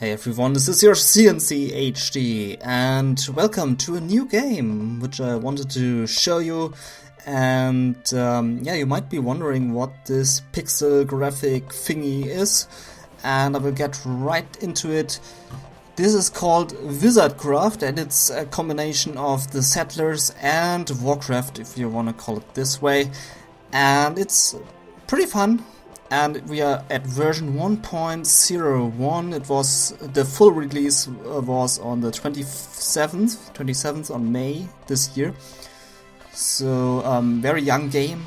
Hey everyone, this is your cncHD and welcome to a new game which I wanted to show you. And yeah, you might be wondering what this pixel graphic thingy is, and I will get right into it. This is called WizardCraft and it's a combination of the Settlers and Warcraft, if you want to call it this way, and it's pretty fun. And we are at version 1.01. It was the full release was on the 27th on May this year. So very young game,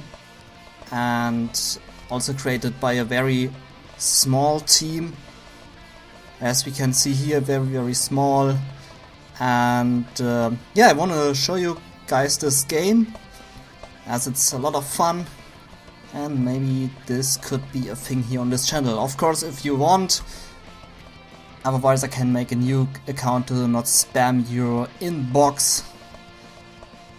and also created by a very small team. As we can see here, very small. And yeah, I want to show you guys this game, as it's a lot of fun. And maybe this could be a thing here on this channel. Of course, if you want. Otherwise I can make a new account to not spam your inbox.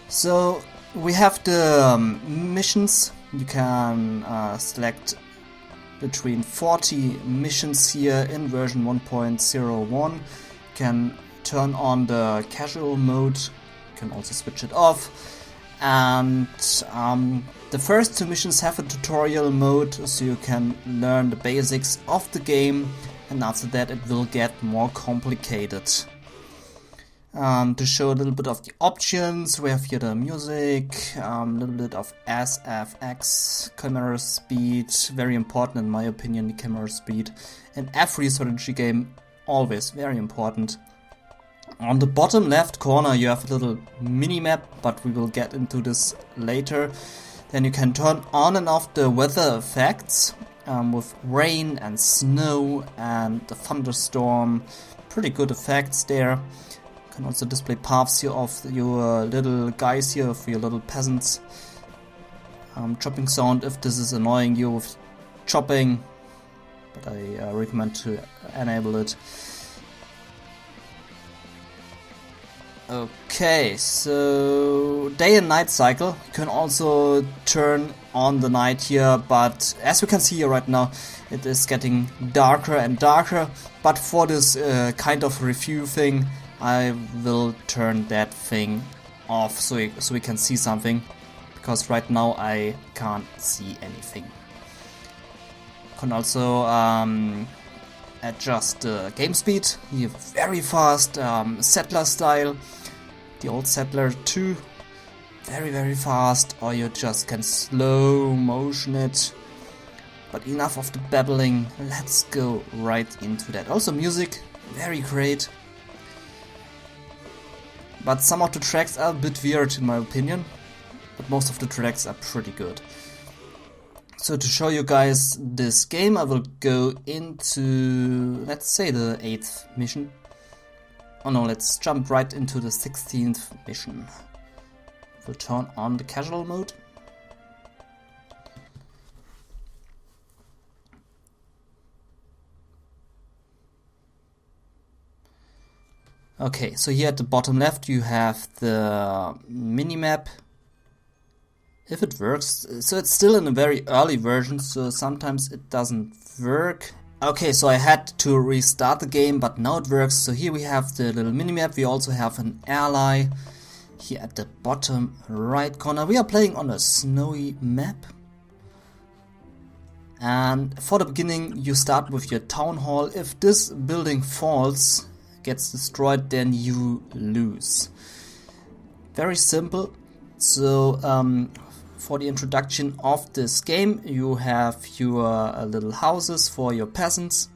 So we have the missions. You can select between 40 missions here in version 1.01. You can turn on the casual mode. You can also switch it off. And the first two missions have a tutorial mode, so you can learn the basics of the game, and after that it will get more complicated. To show a little bit of the options, we have here the music, a little bit of SFX, camera speed, very important in my opinion, the camera speed. In every strategy game, always very important. On the bottom left corner you have a little mini-map, but we will get into this later. Then you can turn on and off the weather effects with rain and snow and the thunderstorm. Pretty good effects there. You can also display paths here of your little guys here, for your little peasants. Chopping sound if this is annoying you with chopping, but I recommend to enable it. Okay, so day and night cycle. You can also turn on the night here, but as you can see here right now, it is getting darker and darker. But for this kind of review thing, I will turn that thing off so we can see something, because right now I can't see anything. You can also adjust the game speed. You have very fast settler style. The old Settler 2, very fast, or you just can slow motion it. But enough of the babbling, let's go right into that. Also music, very great. But some of the tracks are a bit weird in my opinion, but most of the tracks are pretty good. So to show you guys this game, I will go into, let's say, the 8th mission. Oh no, let's jump right into the 16th mission. We'll turn on the casual mode. Okay, so here at the bottom left you have the minimap. If it works, so it's still in a very early version, so sometimes it doesn't work. Okay, so I had to restart the game, but now it works. So here we have the little minimap. We also have an ally here at the bottom right corner. We are playing on a snowy map. And for the beginning, you start with your town hall. If this building falls, gets destroyed, then you lose. Very simple. So for the introduction of this game, you have your little houses for your peasants.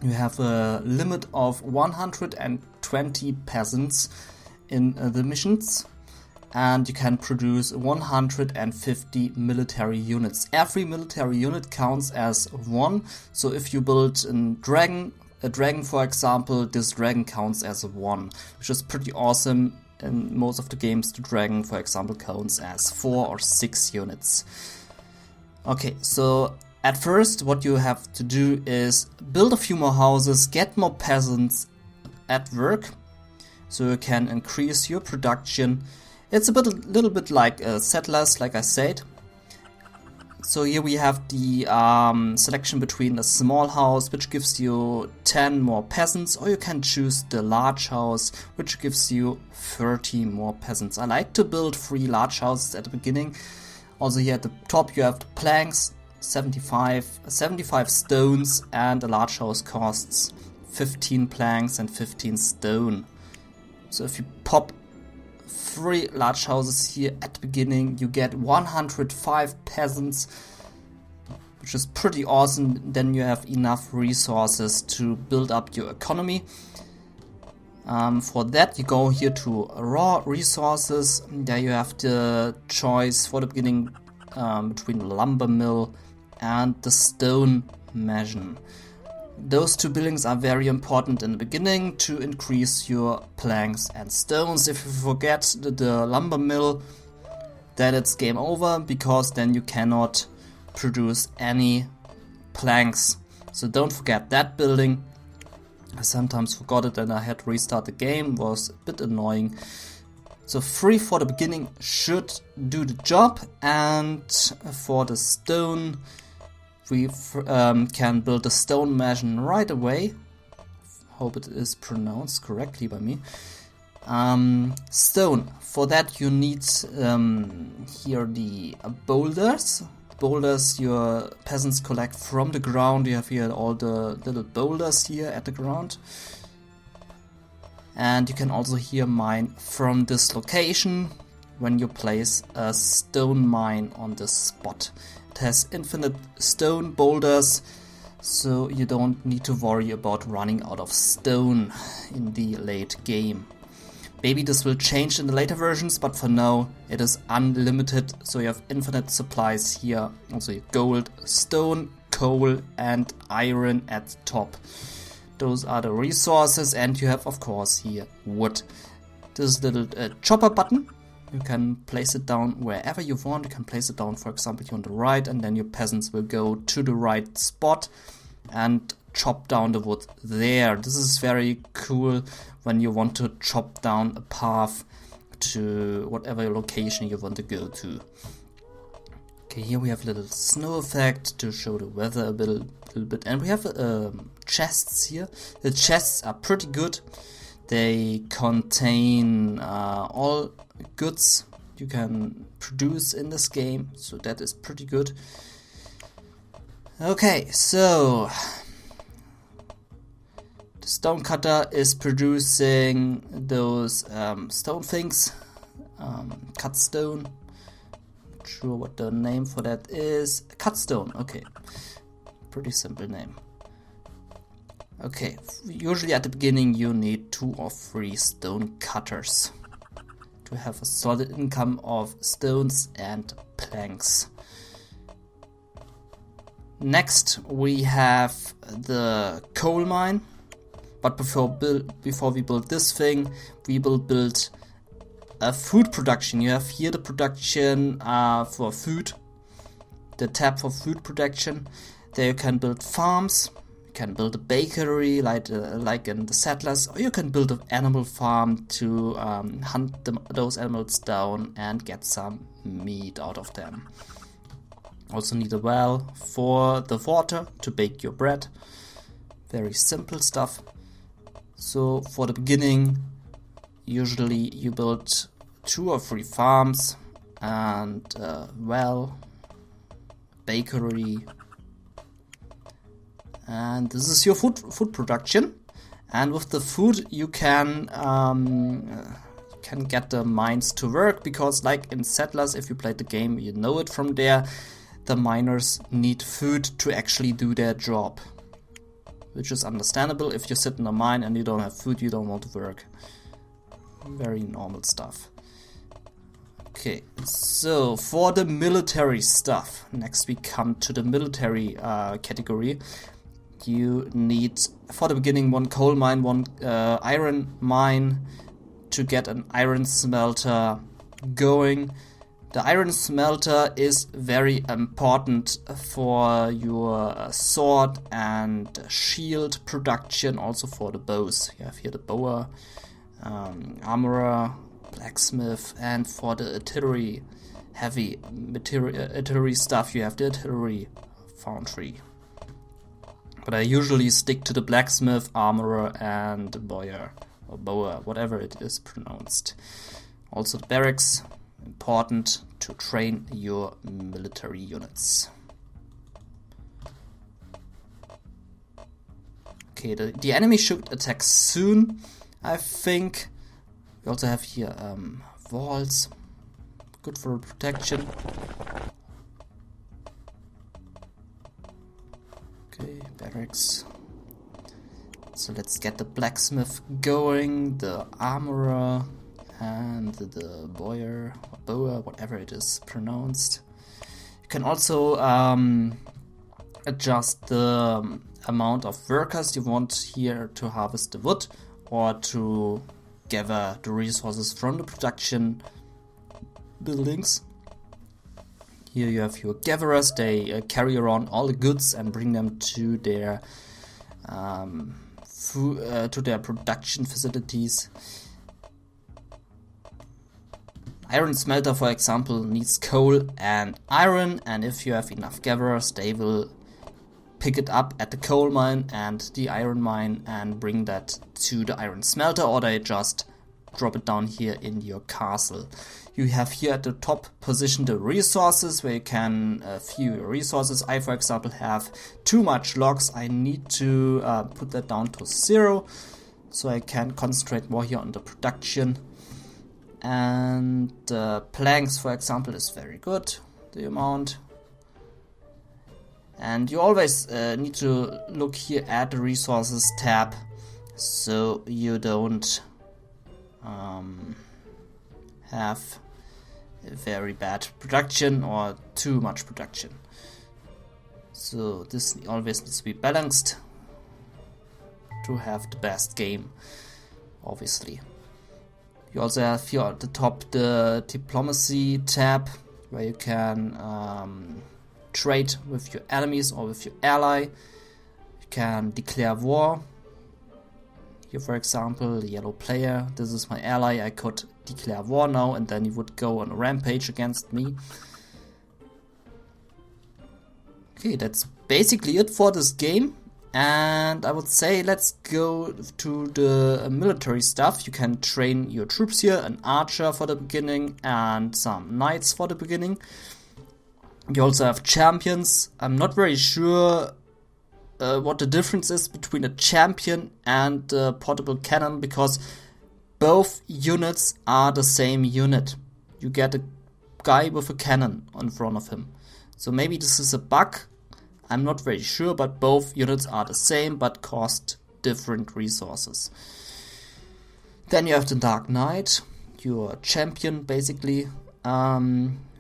You have a limit of 120 peasants in the missions, and you can produce 150 military units. Every military unit counts as one, so if you build a dragon for example, this dragon counts as a 1, which is pretty awesome. In most of the games, the dragon, for example, counts as 4 or 6 units. Okay, so at first what you have to do is build a few more houses, get more peasants at work, so you can increase your production. It's a little bit like settlers, like I said. So here we have the selection between a small house, which gives you 10 more peasants, or you can choose the large house, which gives you 30 more peasants. I like to build 3 large houses at the beginning. Also here at the top you have the planks, 75 stones, and a large house costs 15 planks and 15 stone. So if you pop 3 large houses here at the beginning, you get 105 peasants, which is pretty awesome. Then you have enough resources to build up your economy. For that you go here to raw resources. There you have the choice for the beginning between the lumber mill and the stone mason. Those 2 buildings are very important in the beginning to increase your planks and stones. If you forget the lumber mill, then it's game over, because then you cannot produce any planks. So don't forget that building. I sometimes forgot it and I had to restart the game. It was a bit annoying. So 3 for the beginning should do the job, and for the stone we can build a stone mason right away. Hope it is pronounced correctly by me. Stone. For that you need here the boulders. Boulders your peasants collect from the ground. You have here all the little boulders here at the ground. And you can also here mine from this location when you place a stone mine on this spot. It has infinite stone boulders, so you don't need to worry about running out of stone in the late game. Maybe this will change in the later versions, but for now it is unlimited, so you have infinite supplies here. Also gold, stone, coal and iron at the top. Those are the resources, and you have of course here wood. This little chopper button. You can place it down wherever you want. You can place it down, for example, here on the right, and then your peasants will go to the right spot and chop down the wood there. This is very cool when you want to chop down a path to whatever location you want to go to. Okay, here we have a little snow effect to show the weather a little bit, and we have chests here. The chests are pretty good. They contain all goods you can produce in this game, so that is pretty good. Okay, so the stone cutter is producing those stone things, cut stone. Not sure what the name for that is. Cut stone, okay. Pretty simple name. Okay, usually at the beginning you need 2 or 3 stone cutters to have a solid income of stones and planks. Next we have the coal mine, but before we build this thing, we will build a food production. You have here the production for food, the tab for food production. There you can build farms. You can build a bakery like in the Settlers, or you can build an animal farm to hunt those animals down and get some meat out of them. Also need a well for the water to bake your bread. Very simple stuff. So for the beginning, usually you build 2 or 3 farms and well, bakery. And this is your food production, and with the food you can get the mines to work, because like in Settlers, if you played the game, you know it from there, the miners need food to actually do their job, which is understandable. If you sit in a mine and you don't have food, you don't want to work. Very normal stuff. Okay, so for the military stuff, next we come to the military category. You need, for the beginning, 1 coal mine, 1 iron mine to get an iron smelter going. The iron smelter is very important for your sword and shield production, also for the bows. You have here the bower, armorer, blacksmith, and for the artillery heavy artillery stuff, you have the artillery foundry. But I usually stick to the blacksmith, armorer, and bowyer, or bower, whatever it is pronounced. Also the barracks, important to train your military units. Okay, the enemy should attack soon, I think. We also have here walls, good for protection. Okay, barracks. So let's get the blacksmith going, the armorer, and the bowyer, or bower, whatever it is pronounced. You can also adjust the amount of workers you want here to harvest the wood, or to gather the resources from the production buildings. Here you have your gatherers. They carry around all the goods and bring them to their production facilities. Iron smelter, for example, needs coal and iron, and if you have enough gatherers, they will pick it up at the coal mine and the iron mine and bring that to the iron smelter, or they just drop it down here in your castle. You have here at the top position the resources, where you can view your resources. I, for example, have too much logs. I need to put that down to 0, so I can concentrate more here on the production. And planks, for example, is very good, the amount. And you always need to look here at the resources tab, so you don't have a very bad production or too much production. So this always needs to be balanced to have the best game, obviously. You also have here at the top the diplomacy tab, where you can trade with your enemies or with your ally. You can declare war. Here, for example, the yellow player, this is my ally. I could declare war now, and then he would go on a rampage against me. Okay, that's basically it for this game. And I would say let's go to the military stuff. You can train your troops here, an archer for the beginning and some knights for the beginning. You also have champions. I'm not very sure what the difference is between a champion and a portable cannon, because both units are the same unit. You get a guy with a cannon in front of him. So maybe this is a bug. I'm not very sure, but both units are the same but cost different resources. Then you have the Dark Knight, your champion basically.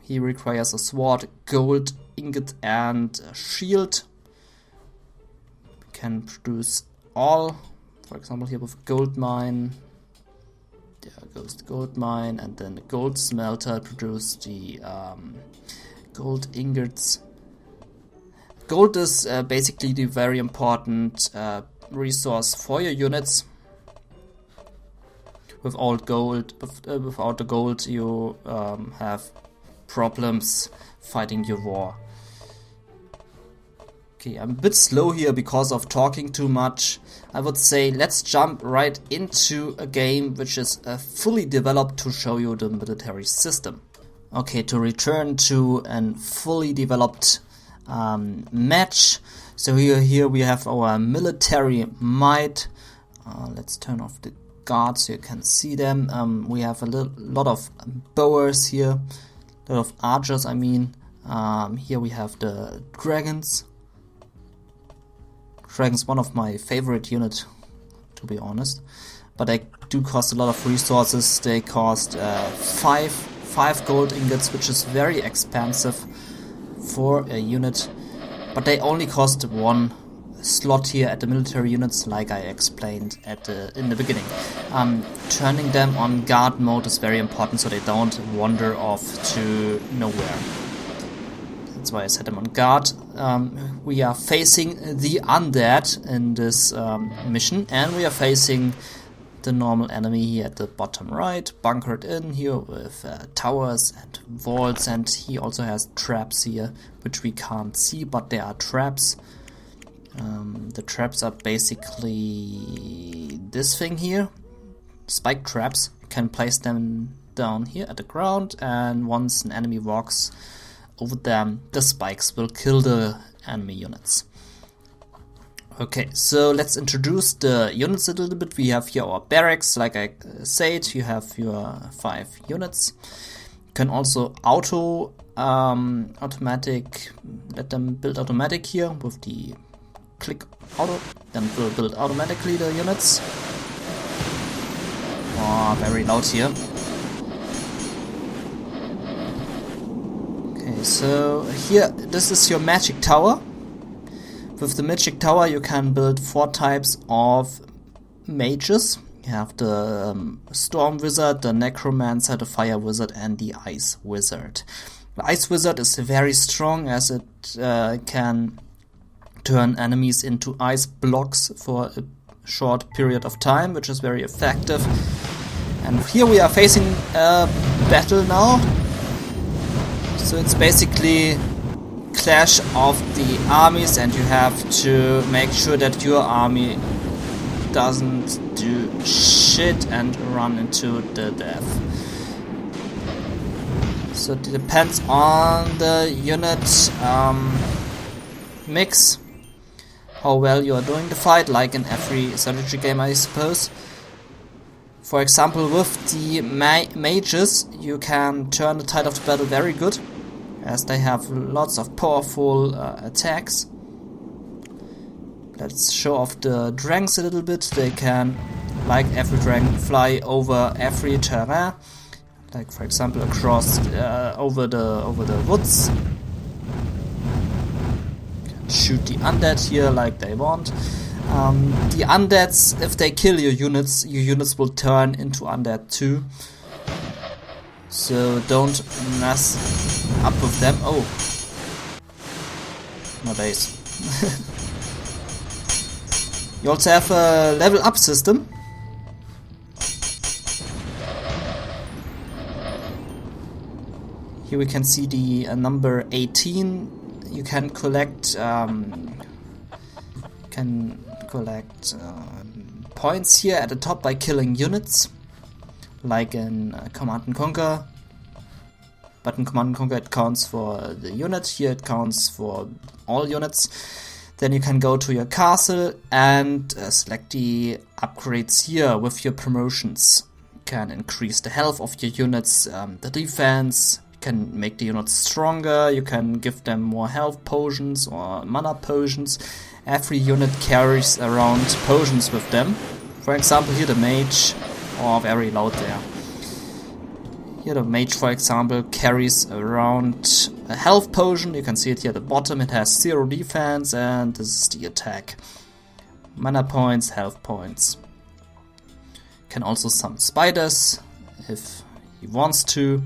He requires a sword, gold ingot, and a shield. Can produce all, for example here with a gold mine. There goes the gold mine, and then the gold smelter produce the gold ingots. Gold is basically the very important resource for your units. Without the gold, you have problems fighting your war. Okay, I'm a bit slow here because of talking too much. I would say let's jump right into a game which is fully developed to show you the military system. Okay, to return to a fully developed match. So here we have our military might. Let's turn off the guards so you can see them. We have a lot of bowers here, a lot of archers, I mean. Here we have the dragons. Dragons, one of my favorite unit, to be honest, but they do cost a lot of resources. They cost 5 gold ingots, which is very expensive for a unit, but they only cost 1 slot here at the military units, like I explained in the beginning. Turning them on guard mode is very important, so they don't wander off to nowhere. That's why I set them on guard. We are facing the undead in this mission, and we are facing the normal enemy here at the bottom right, bunkered in here with towers and vaults, and he also has traps here, which we can't see, but there are traps. The traps are basically this thing here, spike traps. You can place them down here at the ground, and once an enemy walks over them, the spikes will kill the enemy units. Okay, so let's introduce the units a little bit. We have here our barracks, like I said, you have your 5 units. You can also automatic, let them build automatic here with the click auto, then it will build automatically the units. Oh, very loud here. Okay, so here, this is your magic tower. With the magic tower you can build 4 types of mages. You have the storm wizard, the necromancer, the fire wizard, and the ice wizard. The ice wizard is very strong as it can turn enemies into ice blocks for a short period of time, which is very effective. And here we are facing a battle now. So it's basically clash of the armies, and you have to make sure that your army doesn't do shit and run into the death. So it depends on the unit mix, how well you are doing the fight, like in every strategy game, I suppose. For example, with the mages you can turn the tide of the battle very good, as they have lots of powerful attacks. Let's show off the dragons a little bit. They can, like every dragon, fly over every terrain, like for example across over the woods. Can shoot the undead here like they want. The undeads, if they kill your units will turn into undead too. So don't mess up with them. Oh, my base. You also have a level up system. Here we can see the number 18. You can collect points here at the top by killing units, like in Command & Conquer. But in Command & Conquer it counts for the unit, here it counts for all units. Then you can go to your castle and select the upgrades here with your promotions. You can increase the health of your units, the defense, you can make the units stronger, you can give them more health potions or mana potions. Every unit carries around potions with them. For example, here the mage, very loud there. Here the mage, for example, carries around a health potion. You can see it here at the bottom. It has 0 defense, and this is the attack. Mana points, health points. Can also summon spiders if he wants to.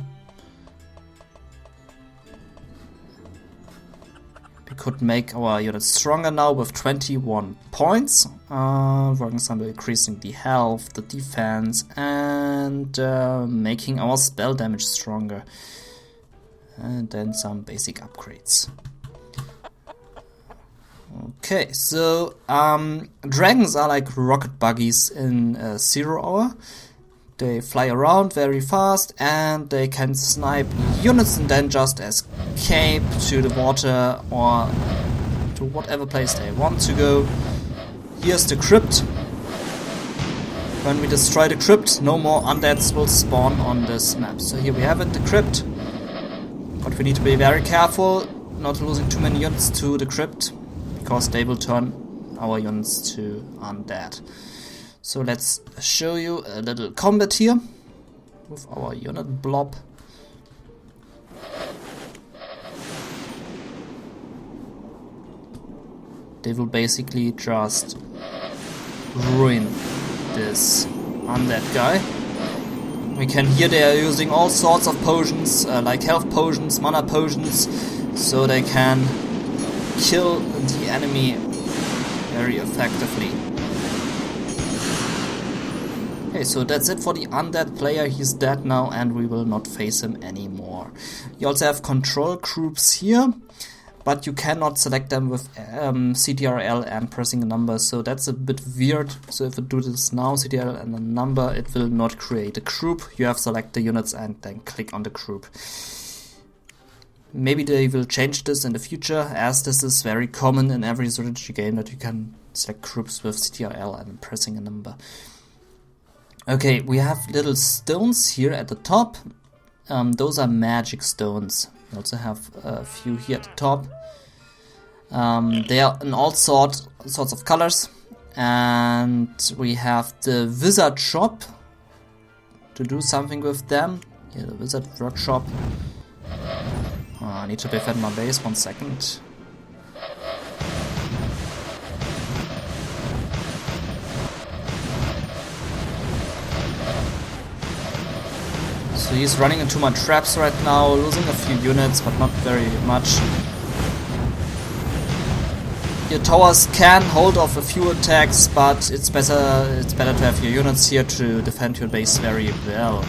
We could make our units stronger now with 21 points. For example, increasing the health, the defense, and making our spell damage stronger. And then some basic upgrades. Okay, so dragons are like rocket buggies in 0 hour. They fly around very fast and they can snipe units and then just escape to the water or to whatever place they want to go. Here's the crypt. When we destroy the crypt, no more undeads will spawn on this map. So here we have it, the crypt. But we need to be very careful not losing too many units to the crypt, because they will turn our units to undead. So let's show you a little combat here with our unit blob. They will basically just ruin this undead guy. We can hear they are using all sorts of potions, like health potions, mana potions, so they can kill the enemy very effectively. Okay, so that's it for the undead player. He's dead now and we will not face him anymore. You also have control groups here, but you cannot select them with CTRL and pressing a number, so that's a bit weird. So if I do this now, CTRL and a number, it will not create a group. You have to select the units and then click on the group. Maybe they will change this in the future, as this is very common in every strategy game that you can select groups with CTRL and pressing a number. Okay, we have little stones here at the top. Those are magic stones. We also have a few here at the top. They are in all sorts of colors. And we have the wizard shop to do something with them. Here, the wizard workshop. I need to defend my base, 1 second. So he's running into my traps right now, losing a few units, but not very much. Your towers can hold off a few attacks, but it's better to have your units here to defend your base very well.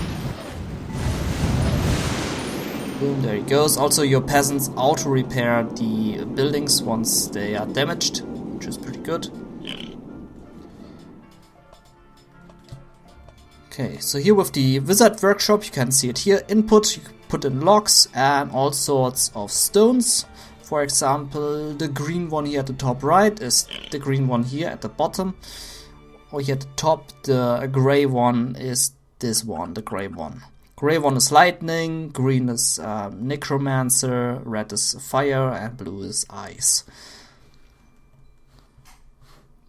Boom, there he goes. Also your peasants auto-repair the buildings once they are damaged, which is pretty good. Okay, so here with the wizard workshop, you can see it here. Input, you put in logs and all sorts of stones. For example, the green one here at the top right is the green one here at the bottom. Or here at the top, the gray one is this one, the gray one. Gray one is lightning, green is necromancer, red is fire, and blue is ice.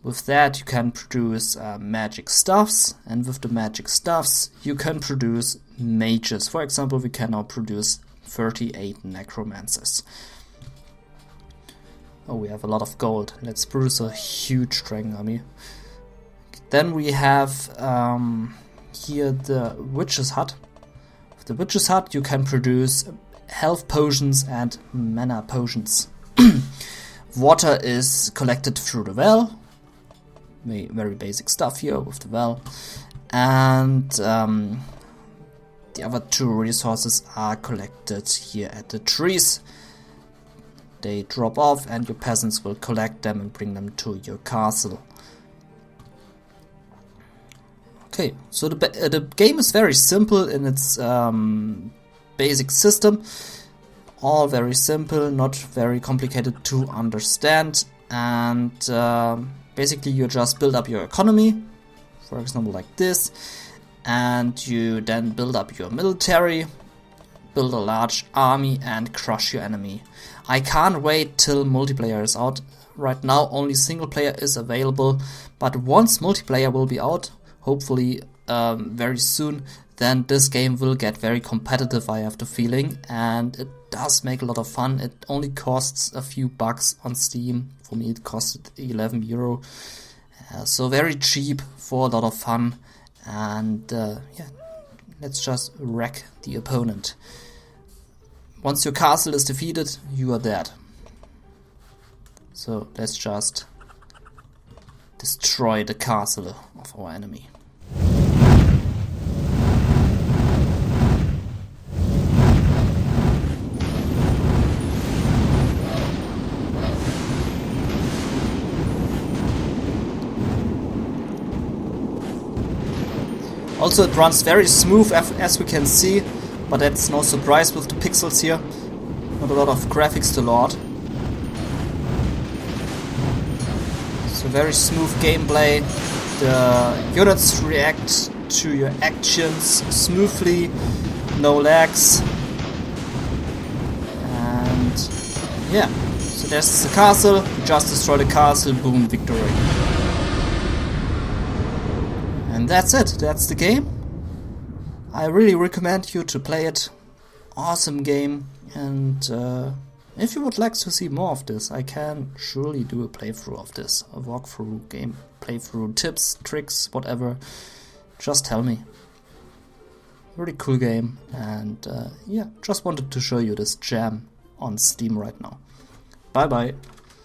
With that you can produce magic stuffs, and with the magic stuffs you can produce mages. For example, we can now produce 38 necromancers. Oh, we have a lot of gold. Let's produce a huge dragon army. Then we have here the witch's hut. With the witch's hut you can produce health potions and mana potions. Water is collected through the well. Very basic stuff here with the well, and the other two resources are collected here at the trees. They drop off and your peasants will collect them and bring them to your castle. Okay, so the game is very simple in its basic system. All very simple, not very complicated to understand, and basically you just build up your economy, for example like this, and you then build up your military, build a large army and crush your enemy. I can't wait till multiplayer is out. Right now only single player is available, but once multiplayer will be out, hopefully very soon, then this game will get very competitive, I have the feeling, and it does make a lot of fun. It only costs a few bucks on Steam. For me it costed €11. So very cheap for a lot of fun, and yeah, let's just wreck the opponent. Once your castle is defeated, you are dead. So let's just destroy the castle of our enemy. Also it runs very smooth as we can see, but that's no surprise with the pixels here. Not a lot of graphics to load. So very smooth gameplay. The units react to your actions smoothly, no lags. And yeah, so there's the castle. You just destroy the castle, boom, victory. And that's it, that's the game. I really recommend you to play it. Awesome game, and if you would like to see more of this, I can surely do a playthrough of this. A walkthrough game, playthrough, tips, tricks, whatever. Just tell me. Really cool game, and yeah, just wanted to show you this gem on Steam right now. Bye bye.